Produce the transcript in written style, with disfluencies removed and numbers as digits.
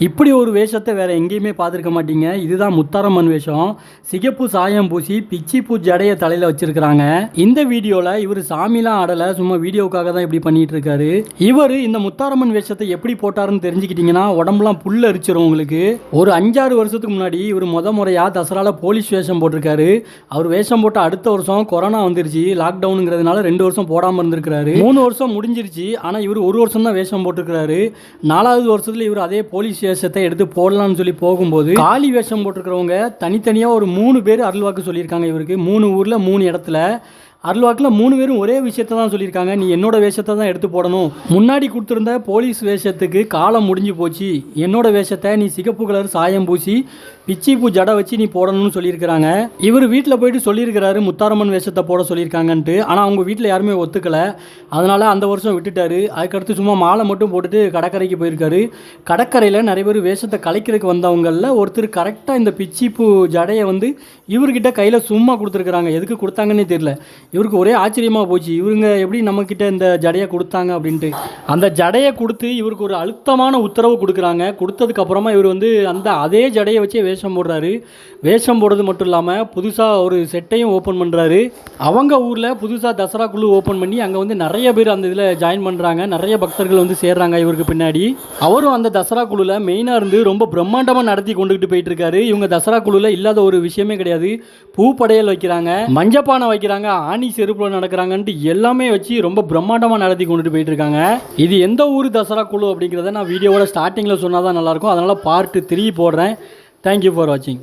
இப்படி ஒரு வேஷத்தை வேறு எங்கேயுமே பார்த்துருக்க மாட்டீங்க. இதுதான் முத்தாரம்மன் வேஷம். சிகப்பு சாயம் பூசி பிச்சிப்பூ ஜடையை தலையில் வச்சிருக்கிறாங்க. இந்த வீடியோவில் இவர் சாமிலாம் ஆடலை, சும்மா வீடியோவுக்காக தான் இப்படி பண்ணிட்டு இருக்காரு. இவர் இந்த முத்தாரம்மன் வேஷத்தை எப்படி போட்டாருன்னு தெரிஞ்சுக்கிட்டீங்கன்னா உடம்புலாம் புல் அரிச்சிடும் உங்களுக்கு. ஒரு 5-6 வருஷத்துக்கு முன்னாடி இவர் முறையாக தசராவில் போலீஸ் வேஷம் போட்டிருக்காரு. அவர் வேஷம் போட்ட அடுத்த வருஷம் கொரோனா வந்துருச்சு. லாக்டவுனுங்கிறதுனால 2 வருஷம் போடாமல் இருந்திருக்கிறாரு. 3 வருஷம் முடிஞ்சிருச்சு. ஆனால் இவர் 1 வருஷம் தான் வேஷம் போட்டிருக்கிறாரு. 4வது வருஷத்தில் இவர் அதே போலீஸ் வேஷத்தை எடுத்து போடலாம்னு சொல்லி போகும்போது காளி வேஷம் போட்டிருக்கிறவங்க தனித்தனியாக ஒரு 3 பேர் அருள்வாக்கு சொல்லியிருக்காங்க. இவருக்கு 3 ஊரில் 3 இடத்துல அருள்வாக்கில் 3 பேரும் ஒரே விஷயத்தை தான் சொல்லியிருக்காங்க. நீ என்னோட வேஷத்தை தான் எடுத்து போடணும். முன்னாடி கொடுத்துருந்த போலீஸ் வேஷத்துக்கு காலம் முடிஞ்சு போச்சு. என்னோட வேஷத்தை நீ சிகப்பு கலர் சாயம் பூசி பிச்சிப்பூ ஜடை வச்சு நீ போடணும்னு சொல்லியிருக்கிறாங்க. இவர் வீட்டில் போயிட்டு சொல்லியிருக்கிறாரு முத்தாரம்மன் வேஷத்தை போட சொல்லியிருக்காங்கன்ட்டு. ஆனால் அவங்க வீட்டில் யாருமே ஒத்துக்கலை. அதனால் அந்த வருஷம் விட்டுட்டாரு. அதுக்கடுத்து சும்மா மாலை மட்டும் போட்டுட்டு கடற்கரைக்கு போயிருக்காரு. கடற்கரையில் நிறைய பேர் வேஷத்தை கலைக்கிறதுக்கு வந்தவங்களில் ஒருத்தர் கரெக்டாக இந்த பிச்சிப்பூ ஜடையை இவர்கிட்ட கையில் சும்மா கொடுத்துருக்குறாங்க. எதுக்கு கொடுத்தாங்கன்னே தெரியல. இவருக்கு ஒரே ஆச்சரியமாக போச்சு. இவருங்க எப்படி நம்மக்கிட்ட இந்த ஜடையை கொடுத்தாங்க அப்படின்ட்டு. அந்த ஜடையை கொடுத்து இவருக்கு ஒரு அழுத்தமான உத்தரவு கொடுக்குறாங்க. கொடுத்ததுக்கப்புறமா இவர் அந்த அதே ஜடையை வச்சு வேஷம் போடுறாரு. வேஷம் போடுறது மட்டும் இல்லாமல் புதுசாக ஒரு செட்டையும் ஓப்பன் பண்ணுறாரு. அவங்க ஊரில் புதுசாக தசரா குழு ஓப்பன் பண்ணி அங்கே நிறைய பேர் அந்த இதில் ஜாயின் பண்ணுறாங்க. நிறைய பக்தர்கள் சேர்றாங்க இவருக்கு பின்னாடி. அவரும் அந்த தசரா குழுவில் மெயினாக இருந்து ரொம்ப பிரம்மாண்டமாக நடத்தி கொண்டுகிட்டு போயிட்டு இருக்காரு. இவங்க தசரா குழுவில் இல்லாத ஒரு விஷயமே கிடையாது. பூ படையல் வைக்கிறாங்க, மஞ்சப்பானை வைக்கிறாங்க, ஆணி செருப்பில் நடக்கிறாங்கன்ட்டு எல்லாமே வச்சு ரொம்ப பிரம்மாண்டமாக நடத்தி கொண்டுட்டு போயிட்டு இருக்காங்க. இது எந்த ஊர் தசரா குழு அப்படிங்கிறத நான் வீடியோவோட ஸ்டார்டிங்கில் சொன்னால் தான் நல்லாயிருக்கும். அதனால் பார்ட் 3 போடுறேன். Thank you for watching.